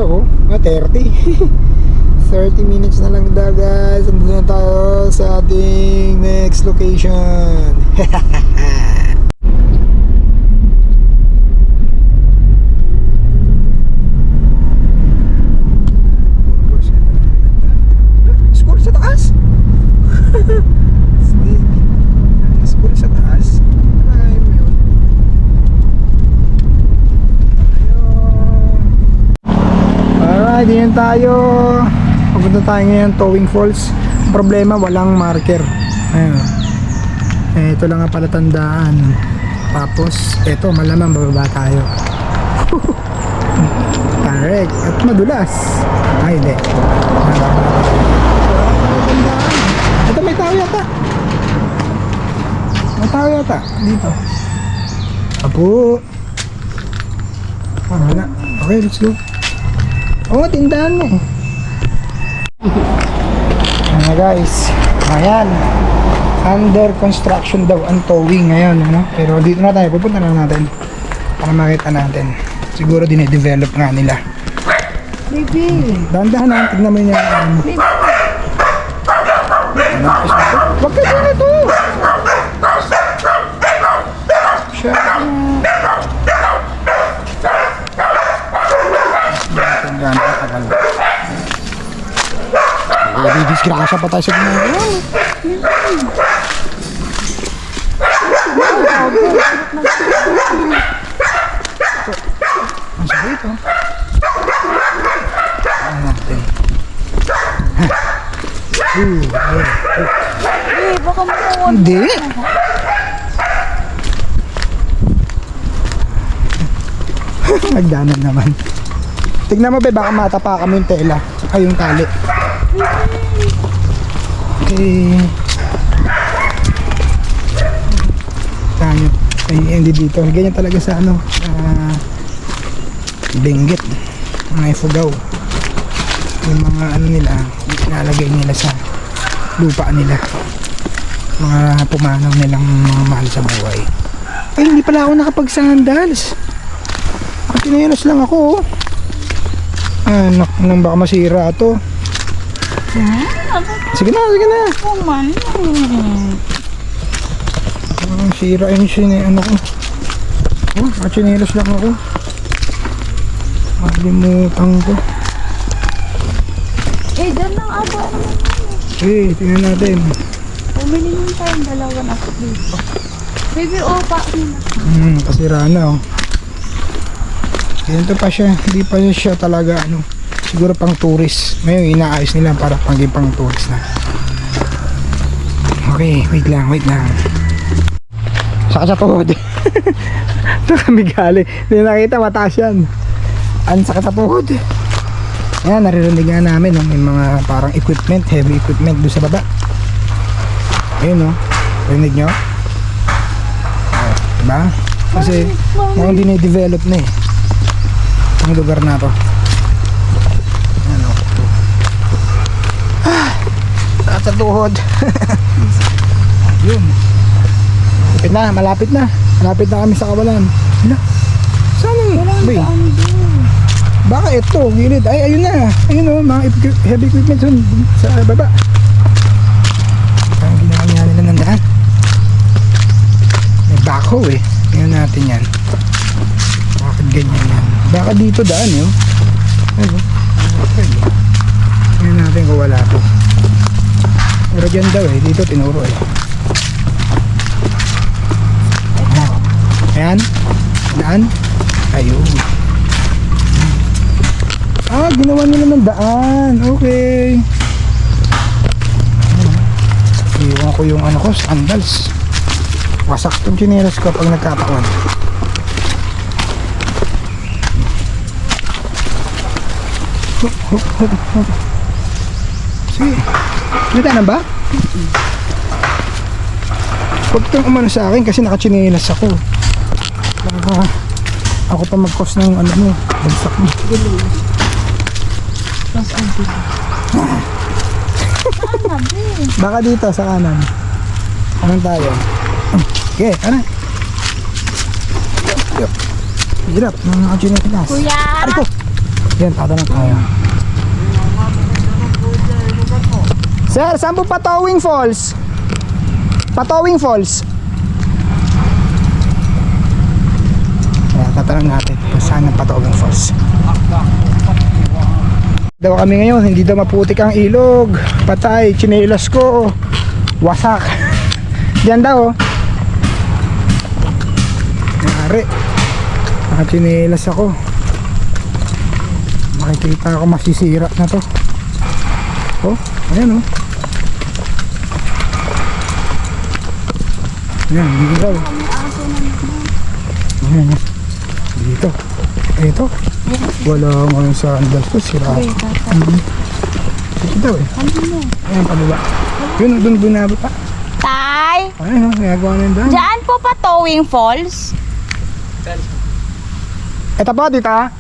ganda oh. 30. 30 minutes na lang daw guys. Andun na tayo sa ating next location. School sa taas. School sa taas. Ay mo yun. Alright, yan tayo. Pupunta tayo ngayon Towing Falls. Ang problema, walang marker. Ayun. Ito lang ang palatandaan. Tapos, eto, malamang bababa tayo. Correct. At madulas. Ay, hindi. Ito, may tao yata. May tao yata. Dito. Apo. Wala. Okay, let's go. Oo, tindahan mo. Ayan na guys. Ayan. Under construction daw ang towing ngayon, ano? Pero dito na tayo, pupunta na natin para makita natin. Siguro dine-develop nga nila. Baby. Dahan-dahan na, tignan mo niya. Baby. Huwag ka dyan ito! Siya. Hindi disgrasya pa tayo sa ginagawa. Ang sakit oh. Ano natin? Baka makuha. Hindi. Nagdanan naman. Tignan mo ba, baka matapakan mo yung tela ay yung tali. Okay. Tayo. Ay, hindi dito. Ganyan talaga sa ano, Benguet. Mga Ifugao. Yung mga ano nila, nalagay nila sa lupa nila. Mga pumanaw nilang mga mahal sa buhay. Ay, hindi pala ako nakapag-sandals. Tinayanas lang ako. Anak nang baka masira ito. Sige na, sige na. Kuman. Sira yun siya ano ko. Oh, chinilas lang ako. Malimutan ko. Dyan lang aba. Okay, tingnan natin. Bumili nyo tayong dalawa na dito. Baby, pa. Kasira na oh. Ganito pa siya, hindi pa siya talaga ano, siguro pang tourist. Ngayon inaayos nila para pang tourist na. Okay, wait lang. Saka sa tuhod. Ito kami galing. Hindi nakita, mataas yan. Saka sa tuhod. Ayan, naririnig nga namin no? May mga parang equipment, heavy equipment doon sa baba. Ayun no, rinig nyo? Diba? Kasi mukhang dine-develop na eh ang lugar na to. Ano? Sa tuhod. Yun. Malapit na kami sa kawalan. Hala. Saan yung baka ito, gilid. Ay, ayun na. Ayun o, mga heavy equipment dun sa baba. Ang ginawa niya nila ng daan. May backhoe eh. Tingnan natin yan. Bakit ganyan yan? Baka dito daan yun. Ano? Okay. Tingnan natin kung wala to. Pero dyan daw eh. Dito tinuro eh. Ayan. Daan. Ayun. Ginawa nila ng daan. Okay. Iwan ko yung ano ko, sandals. Wasak tong chinelas ko pag nagkataon. Sige. Kita na ba? Huwag kang umano sa akin kasi nakachinelas ako. Baka ako pa mag-cause ng ano mo, bagsak mo. Baka dito sa kanan. Kanan tayo. Okay, kanan. Hirap, mga nakachinelas. Kuya! Ari ko! Yan, tatanong tayo. Sir, saan po Patowing Falls? Patowing Falls. Ayan, tatanong natin kung saan ang Patowing Falls. Daw kami ngayon, hindi daw maputik ang ilog. Patay, tsinelas ko. Wasak. Diyan daw. Nangyari. Nakatsinelas ako. Makikita ako masisira na to. Oh, ayan oh. Ayan, dito daw. Ayan, dito. Ito. Wala ngayon sa andas ko, sira. Dito daw eh. Ayan, pababa. Yun, doon binaba pa. Tay! Ayan oh, nagagawa na yung daan. Diyan po Patowing Falls. Ito po, dito ah.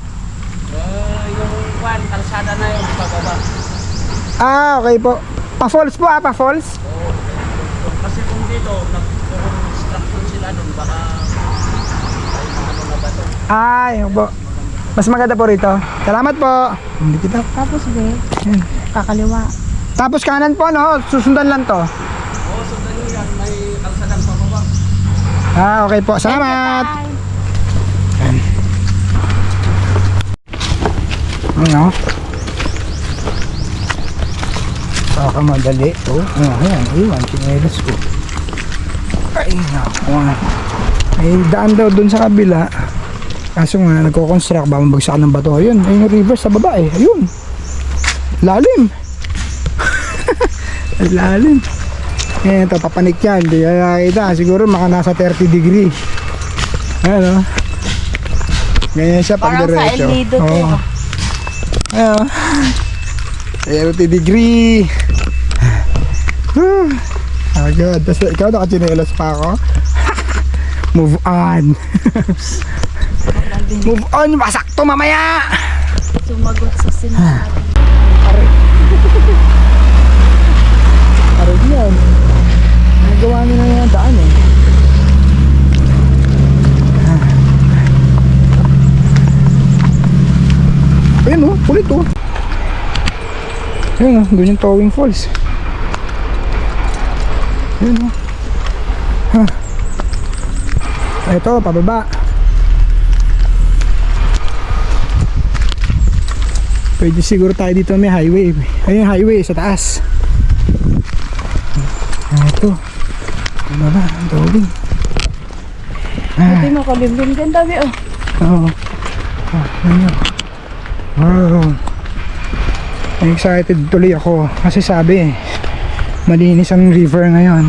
Yung kalsada na yung pababa. Ah, okay po. Pa-falls po ah, pa-falls. Kasi kung dito, nag-construction sila doon, baka ay ano na ba to? Ay, po. Mas maganda po rito. Salamat po. Hindi kita. Tapos be, Ayan. kakaliwa. Tapos kanan po, no? Susundan lang to. Oo, sundan nyo yan, may kalsadang pababa. Ah, okay po. Salamat. Ayan. Ano? Saka madali. Oh, ayan. Iwan, chinelas ko. Ay, naku. May daan daw dun sa kabila. Kaso nga, nagko-construct ba mabagsak ng bato. Ayun, ayun yung river sa baba eh. Ayun. Lalim. Lalim. Ayan, ito, papanik yan. Hindi ka nakakita. Siguro maka nasa 30 degree. Ayan o. Ganyan siya pag Parang sa diretso. El Nido to. Oo. Ayan o. 30 degree. Oh God. Tapos ikaw nakachinelas pa ako. Move on. Move on. Masakto mamaya. Sumagot sa sinabi. Aray yan. Nagawa nila na yung daan eh. Ayun oh, kulit oh. Ayun oh, doon yung Towing Falls. Ayun oh. Ha. Ito, pababa. Pwede siguro tayo dito may highway. Ayun yung highway sa taas. Ito. Ano na, ang towing. Buti makalimlim din daw oh. Oo. Ano. Wow. Excited tuloy ako kasi sabi malinis ang river ngayon.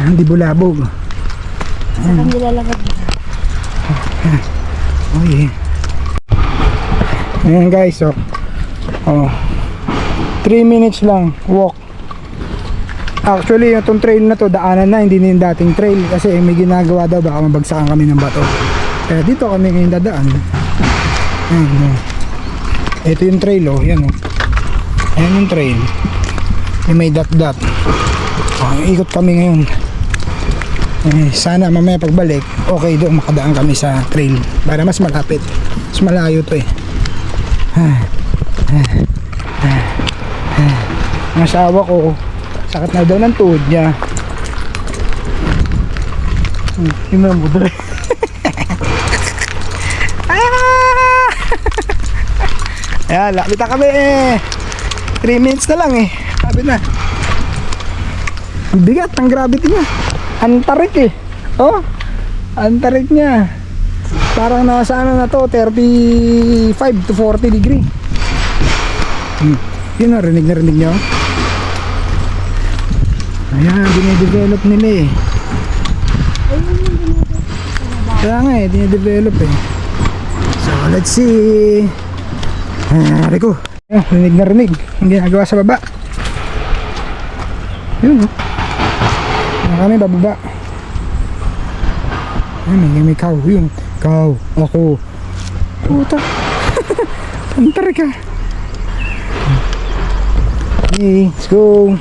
Hindi bulabog. Sa kanila lagad. Oy. Ayan guys, oh. 3 minutes lang walk. Actually, itong trail na to, daanan na, hindi na yung dating trail kasi may ginagawa daw, baka mabagsakan kami ng bato. Kaya dito kami ngayon dadaan. Ayan, oh. Ito yung trail, oh. Yan, oh. Ayan yung trail. Yung may dot-dot. Ikot kami ngayon. Sana mamaya pagbalik, okay doon makadaan kami sa trail para mas malapit. Mas malayo to eh. Ang asawa ko, sakit na daw ng tuhod niya. Yung mga budre. Ayan, lapit na kami eh. 3 minutes na lang eh. Sabi na. Ang bigat ng gravity niya. Antarik eh. Oh, antarik niya. Parang nasa ano na to, 35 to 40 degree. Yun o, rinig na rinig nyo. Ayan, dinidevelop nila eh. Kaya nga eh, dinidevelop eh. So, let's see. Rico. Ayan, rinig na rinig. Ang ginagawa sa baba. Yun o. Ayan kami bababa. Ayan, may cow. Yun. Cow. Ako. Puta. Antar ka. Okay, let's go.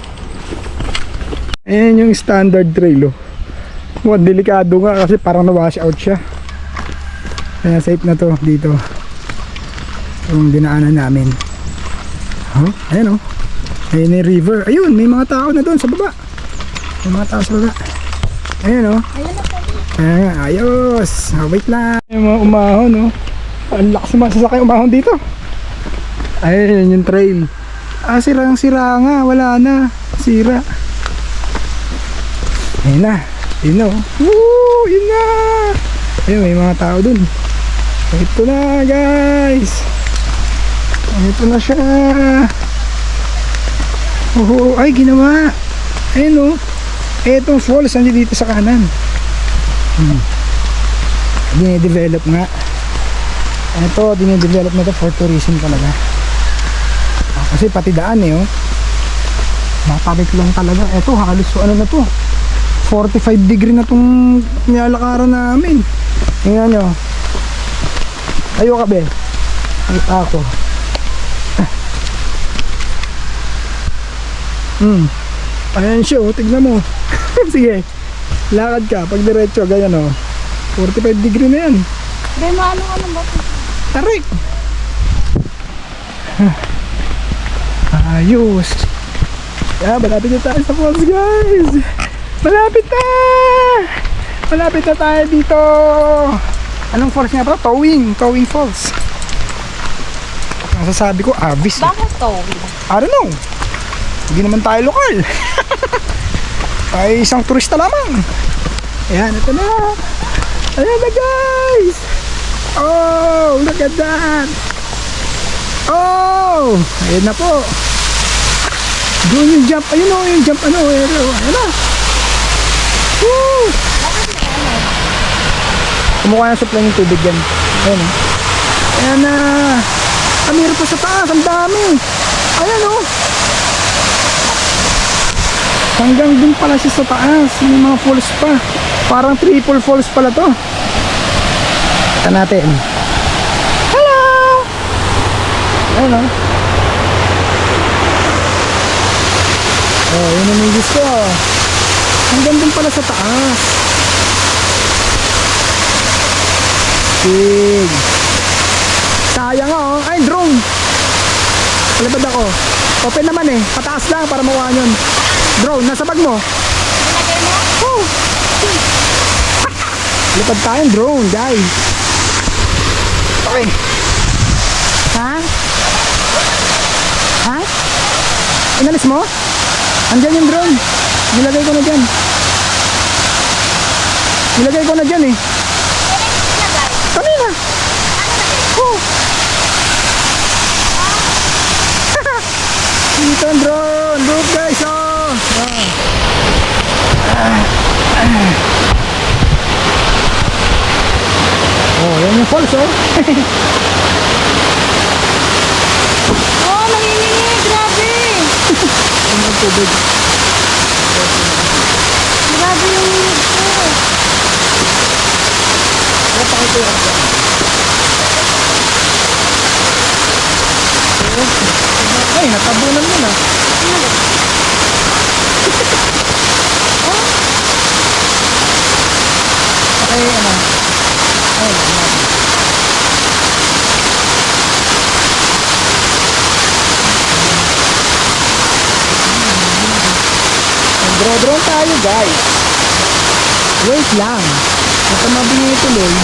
Ayan yung standard trail oh. Mukhang delikado nga kasi parang na-wash out siya. Kaya safe na to dito. yung dinaanan namin. Oh, ayan oh. Ayun yung river. Ayun, may mga tao na doon sa baba. May mga tao sa baba. Ayun oh. Ayun na po. Ayan, ayos. Wait lang. Yung mga umahon oh. Ang lakas ng mga sasakay umahon dito. Ayun yung trail. Sirang-sira nga. Wala na. Sira. Ayun na. Ayun na oh. Woo! Yun na. Ayun, may mga tao dun. Ito na guys. Ito na siya. Oh, ay ginawa. Ayun oh. Etong falls nandito dito sa kanan. Dine-develop nga. Ito, dine-develop na ito for tourism talaga. Kasi pati daan eh oh. Matarik lang talaga. Ito halos ano na to. 45 degree na tong nilalakaran namin. Tingnan nyo. Ayo ka be. Ay ako. Ayan siya oh. Tignan mo. Sige. Lakad ka. Pag diretso ganyan oh. 45 degree na yan. Be, maano ka ng bato? Tarik. Ayos. Malapit na tayo sa falls guys. Malapit na. Malapit na tayo dito. Anong falls nga pa? Towing Falls. Masasabi ko Avis. Bakit to? I don't know. Hindi naman tayo lokal. Tayo isang turista lamang. Ayan, ito na. Ayan na guys. Oh, look at that. Oh, ayan na po. Doon yung jump. Ayun o, yung jump ano. Ayan na. Woo! Kumukha na supply ng tubig yan. Ayan o. Ayan na. Meron pa sa taas. Ang dami. Ayan o. Hanggang dun pala siya sa taas. May mga falls pa. Parang triple falls pala to. Kita natin. Hello! Ayan o. Oh, yun ang gusto. Hanggang dun pala sa taas. Sig. Sayang oh. Ay, drone. Palipad ako. Open naman eh. Pataas lang para makuha yun. Drone, nasa bag mo. Nilagay mo? Oh. Lipad tayong drone, guys. Okay. Ha? Ha? Inalis mo? Andyan yung drone. Nilagay ko na dyan. Nilagay ko na dyan eh. Kanina. Oh. Dito ang drone. Look guys oh. Oh, yan yung falls oh. Oh, nanginginig. Grabe. Yan yung tubig. Grabe yung inig ko. Napakita yung ako. Ay, natabunan mo na. Okay, ano? Ayun, natin. Nagdro-drone tayo guys. Wait lang. Baka mabingi tuloy.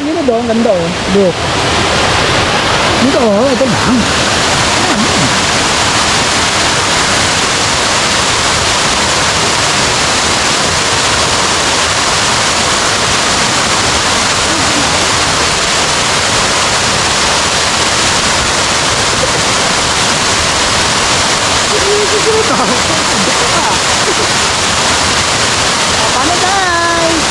gilid oh. Ang ganda oh. Look. Dito oh, ito lang. Paano guys?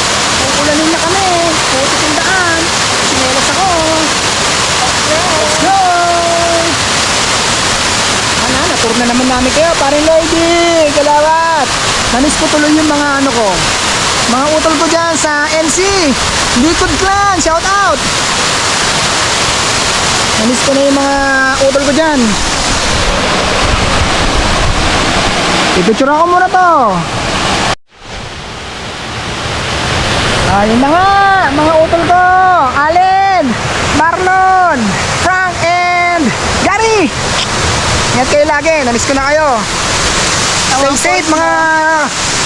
Pupulanin na kami. Putik yung daan. Sinelas ako. Let's go! Ano, natour na naman namin kayo. Paring Lloydie, kalawat. Nanis ko tuloy yung mga ano ko. Mga utol ko dyan sa NC. Liquid Clan, shout out. Nanis ko na yung mga utol ko dyan. Ipicture ako muna to. Ayun na nga, mga utol ko. Allen, Marlon, Frank, and Gary. Ingat kayo lagi, namiss ko na kayo. Stay safe mga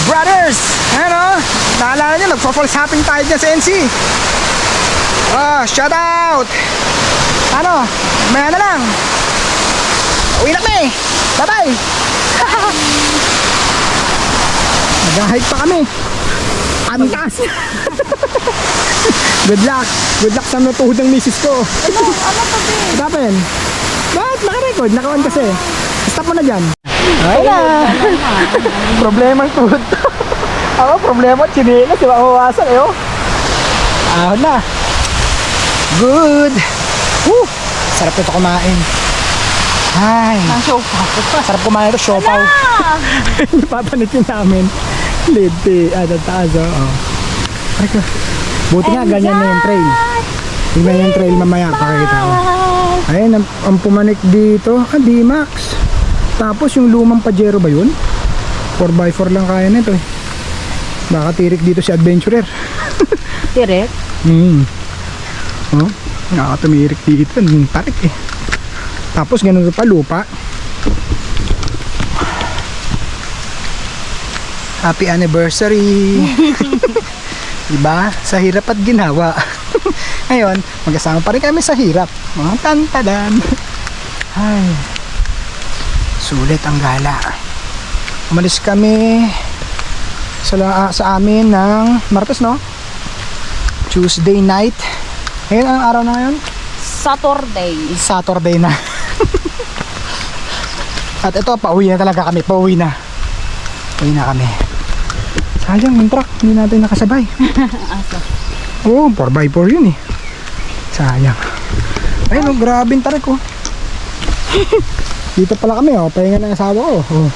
brothers. Ano? Naalala nyo, nagpo-false hopping tayo dyan sa NC. Shout out. Ano? Maya na lang. Uwi na kami. Bye bye. Nag-hike pa kami. Ang taas. Good luck. Good luck sa natuhod ng misis ko. Ano to, be? Tapin. Bakit? Naka-record. Naka-on kasi. Stop mo na dyan. Ay na. Problemang tuhod to. Ako, problema. Chinilas. Diba mawasan eh, oh. Ahon na. Good. Woo. Sarap ito kumain. Ay. Ang siopaw. Sarap kumain ito. Siopaw. Papanitin namin. Liti. Taas, oh. Ay ko. Buti nga, ganyan na yung trail. Tingnan yung trail mamaya. Pakita ko. Ayun, ang pumanik dito. D-Max. Tapos yung lumang Pajero ba yun? 4x4 lang kaya nito eh. Baka tirik dito si Adventurer. Direct? Oh, nakakatumirik dito. Tarik eh. Tapos ganun pa lupa. Happy anniversary. Diba? Sa hirap at ginawa. Ngayon, magkasama pa rin kami sa hirap. Mga tantadan. Ay. Sulit ang gala. Umalis kami sa amin ng Martes, no? Tuesday night. Ngayon, ang araw na ngayon? Saturday na. At ito, pauwi na talaga kami. Pauwi na. Pauwi na kami. Sayang yung truck, hindi natin nakasabay. Oo, 4x4 yun eh. Sayang. Ayun, oh, grabe yung tarik oh. Dito pala kami oh, pahinga ng asawa ko. Oh.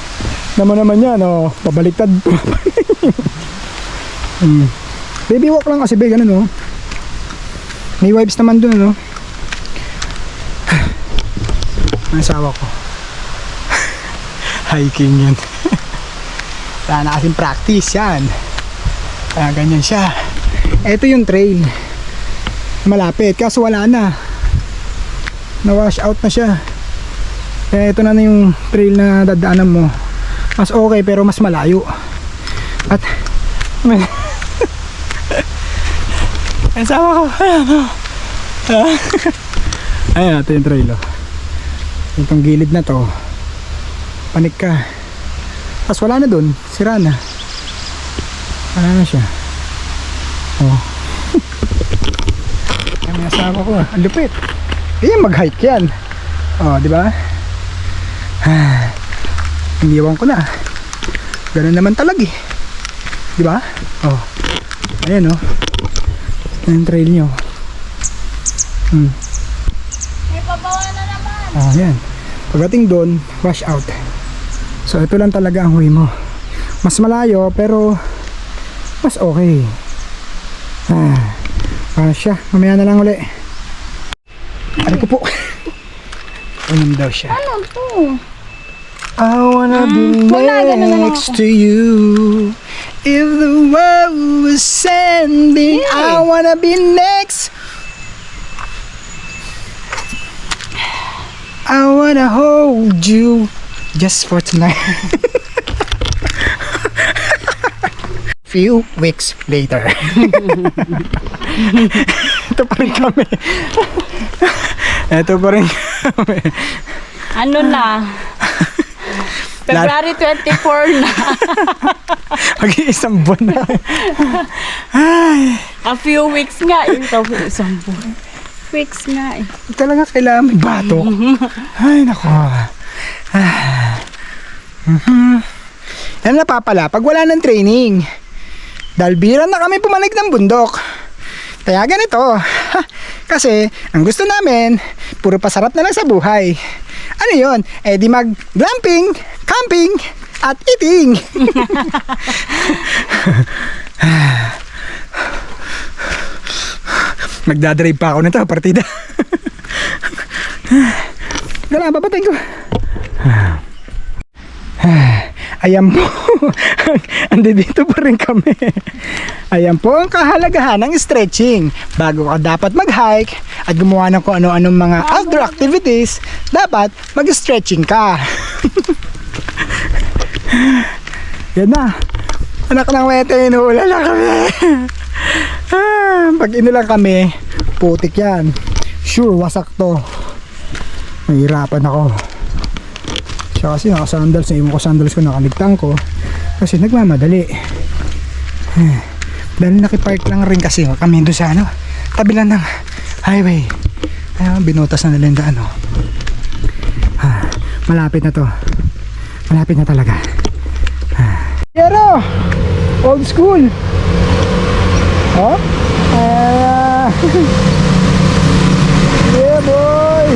Naman yan oh, pabaliktad. Baby walk lang kasi be, ganun oh. May wipes naman dun oh. Ang asawa ko. Hiking yan. Sana kasing practice yan. Kaya ganyan siya. Ito yung trail. Malapit. Kaso wala na. Na-wash out na siya. Kaya ito na yung trail na dadaanan mo. Mas okay pero mas malayo. At ang sama ko. Ayan, ito yung trail oh. Itong gilid na to. Panik ka. Tapos wala na dun, sira na. Wala na siya. Oh. Yan may asawa ko, ang lupit. Ganyan mag-hike yan. Oh, di ba? Iniwan ko na. Ganun naman talaga eh. Di ba? Oh. Ayan oh. Yung trail nyo. May pabawa na naman. Oh, ayan. Pagdating doon, wash out. So ito lang talaga ang way mo. Mas malayo pero mas okay. Siya, mamaya na lang uli. Ano ko po? Unom daw siya. Ano to? I wanna be next to you. If the world was ending, I wanna be next. I wanna hold you just for tonight. Few weeks later. Ito pa rin kami. Ito pa rin kami. Ano na? February 24 na. Mag-iisang buwan na. Ay, A few weeks nga. Ito, isang buwan. Weeks nga eh. talaga kailangan may batok. Ay, nako. Yan na pala, pag wala ng training. Dahil bira na kami pumalig ng bundok. Kaya ganito. Kasi, ang gusto namin, puro pasarap na lang sa buhay. Ano yun? Eh di mag-glamping, camping, at eating. Magdadrive pa ako nito, partida. Dala, papatayin ko. Ayan po. Andi dito pa rin kami. Ayan po ang kahalagahan ng stretching. Bago ka dapat mag-hike at gumawa ng kung ano-anong mga outdoor activities, dapat mag-stretching ka. Yan na. Anak ng wete, inuulan lang kami. Pag inulan kami, putik yan. Sure, wasak to. Mahirapan ako. Siya kasi nakasandals, naiwan ko sandals ko, nakaligtang ko. Kasi nagmamadali. Dahil nakipark lang rin kasi kami doon sa ano, tabi lang ng highway. Ayun, binutas na nila yung daan. Malapit na to. Malapit na talaga. Pero, old school. Oh? Yeah, boy.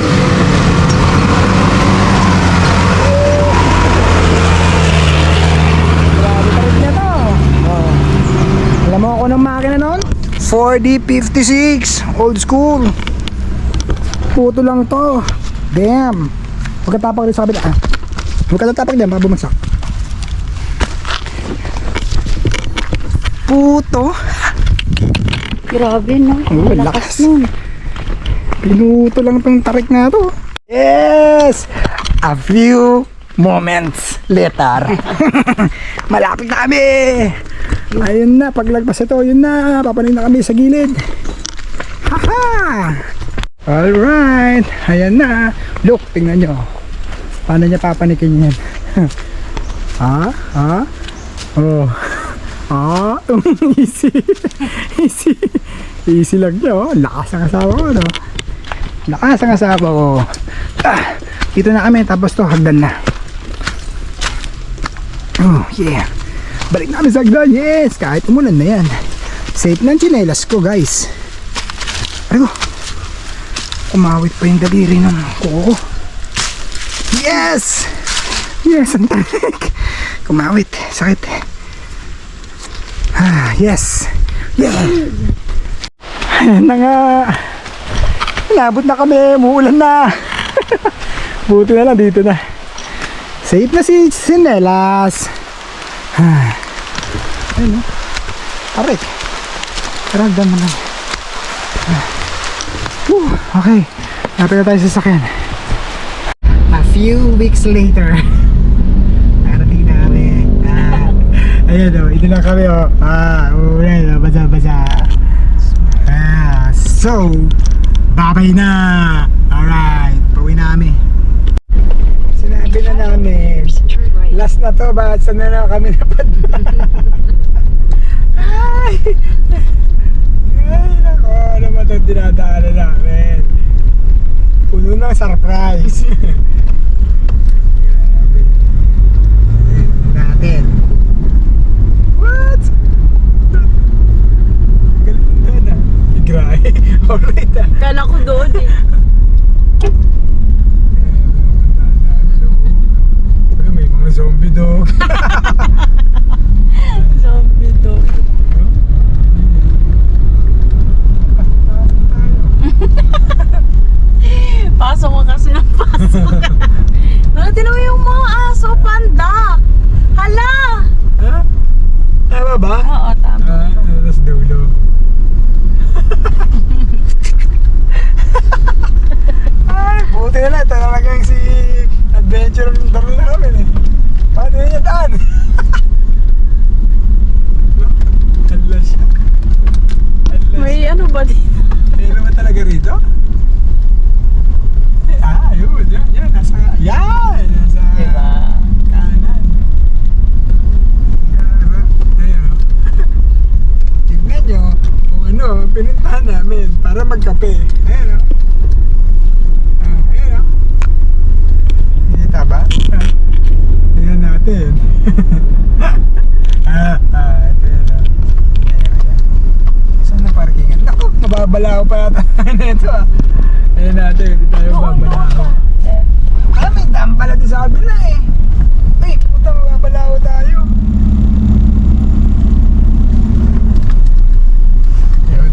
Grabe pa rin niya to. Oh. Alam mo ako ng makina noon? 4D56. Old school. Puto lang to. Damn. Huwag ka tapak rin sa kabila. Huwag ka tapak dyan, baka bumagsak. Puto. Grabe no. Oh, lakas nun. Pinuto lang itong tarik na to. Yes! A few moments later. Malapit na kami. Ayun na, paglagpas ito, yun na. Papanin na kami sa gilid. Haha! Alright. Ayan na. Look, tingnan nyo. Paano niya papanikin yan? Ha? Ha? Oh. Ah, easy. Easy. Easy lang nyo. Lakas ang asawa ko, no? Lakas ang asawa ko. Dito na kami, tapos to, hagdan na. Oh, yeah. Balik na kami sa hagdan, yes. Kahit umulan na yan. Safe ng chinelas ko, guys. Ano? Kumawit pa yung daliri ng kuko ko. Yes! Yes, ang tarik. Kumawit. Sakit. Yes. Yeah. Ayan na nga. Nabot na kami. Muulan na. Buti na lang dito na. Safe na si Sinelas. Ayun o. Arik. Karagdan mo lang. Okay. Napit na tayo sa sakyan. A few weeks later. Narating na kami. Ayan o, ito lang kami o. Ulan, basa-basa. So, babay na. Alright, pauwi na kami. Sinabi na namin, last na to, bakit saan na lang kami napadla? Ay! Ay, nako, ano ba itong dinadaanan namin? Puno ng surprise. Grabe. Natin. What? Galing na na. Grabe. Alright ah. Kala ko doon eh. Ay, may mga zombie dog. Zombie dog. Pasok ko kasi ng pasok. Tinan mo yung mga aso, panda. Hala! Ha? Tama ba? Oo, tama. Tapos dulo. Ay, buti na lang. Talagang si adventure ng daro namin eh. Paano yun yung daan? Hala siya. Hala May ano ba dito? siya. talaga rito? Ayun. Yan. Nasa Diba? kanan. Ayun. Tignan nyo kung ano, pinuntahan namin para magkape. Ayun. Ayun. Kita ba? Tingnan natin. Ito yun. Saan na parkingan? Naku, mababalaw pa yata na ito Ayun natin, hindi tayo mababalaw. May dam pala din sa kabila eh. Ay, puta, mababalaw tayo. Yun.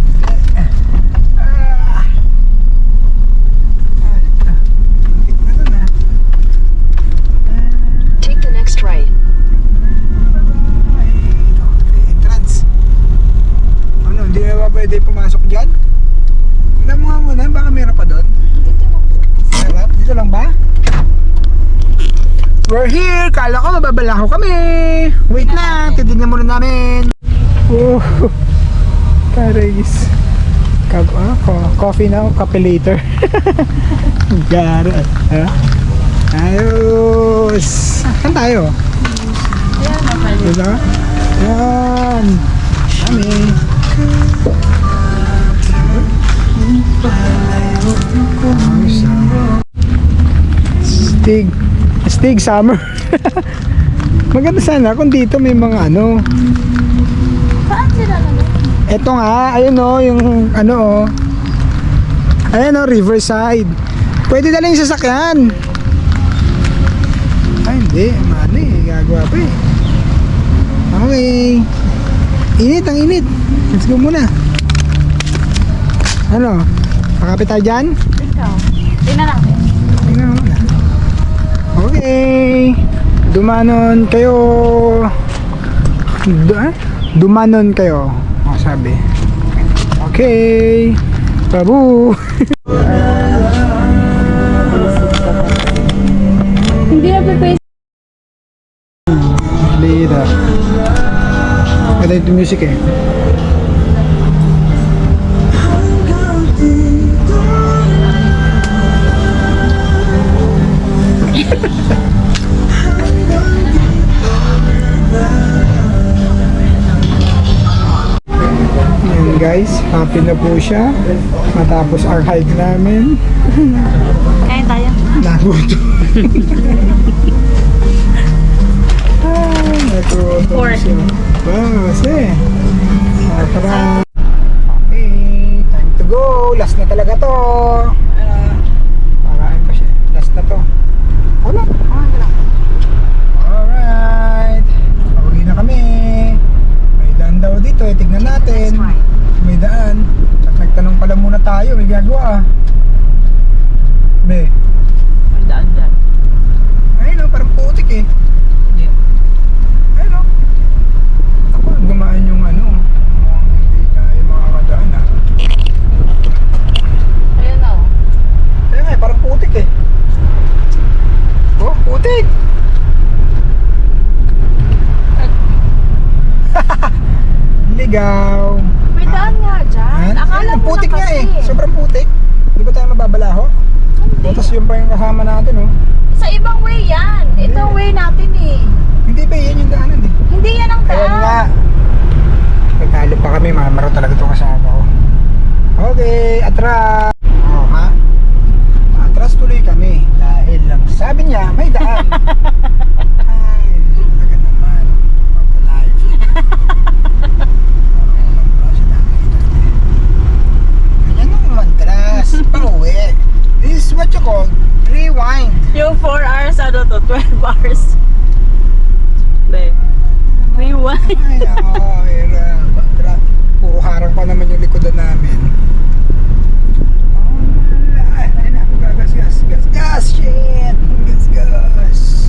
Muntik na dun Take the next right. Entrance. Ano, hindi na ba pwede pumasok dyan? Tignan mo nga muna, baka meron pa doon. Sarap, dito lang ba? We're here! Kala ko mababalaho kami! Wait lang, titignan muna namin. Oh, Paris. Coffee now, kape later. Gara. Ayos! Saan tayo? Ayan, okay. Diba? Yan! Kami! Ayos ah. Stig summer. Maganda sana kung dito may mga ano. Saan sila naman? Eto nga, ayun o, yung ano o. Ayun o, Riverside. Pwede na lang yung sasakyan. Ay hindi, ano eh, gagawa pa eh. Okay. Init, ang init. Let's go muna. Ano? Kakapit tayo dyan? Ikaw. Tingnan natin. Tingnan mo muna. Okay. Dumanon kayo. Dumanon kayo. O sabi. Okay. Babu. Hindi na pa Lida. Ganda yung music eh. Yan guys, happy na po siya matapos ang hike namin. Kain tayo. Naguto. Naguto Pork. siya. Kasi tara. Okay, time to go. Last na talaga to. Parain pa siya. Last na to. Wala. Alright. Pauwi na kami. May daan daw dito. Tignan natin. May daan. At nagtanong pala muna tayo. May gagawa. Be. Ang daan dyan. Ayun o, parang putik eh. Hindi. Ayun o. Ako, gumaan yung ano. Mukhang hindi tayo makakadaan ah. Ayun na oh. Ayun nga, parang putik eh. Oh, putik! Ligaw! May daan nga dyan. Akala Ayun, mo putik na nga kasi. eh. Sobrang putik. Di ba tayo mababalaho? Hindi. Tapos yung pa yung kasama natin oh. Sa ibang way yan. Ito ang way natin eh. Hindi ba yan yung daanan eh? Hindi yan ang Ayun daan. nga. Nagtalo pa kami, mamaro talaga itong kasama ko. Okay, atras. Oh, ha? Atras tuloy kami dahil lang sabi niya may daan. Ay, talaga naman. Mag-live. Ganyan ang mantras. Pauwi. This is what you call rewind. Yung 4 hours, ano to? 12 hours. Be. Rewind. Ay, puro harang pa naman yung likodan namin. Oh, ay na, gas, shit, gas.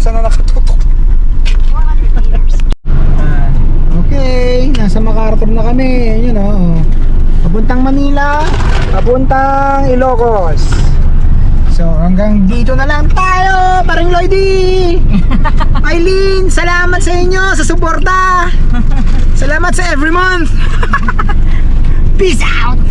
saan na nakatutok. Okay, nasa MacArthur na kami. Yun o. Papuntang Manila, papuntang Ilocos. So hanggang dito na lang tayo, paring Lloydie. Eileen, salamat sa inyo sa suporta. Salamat sa every month. Peace out.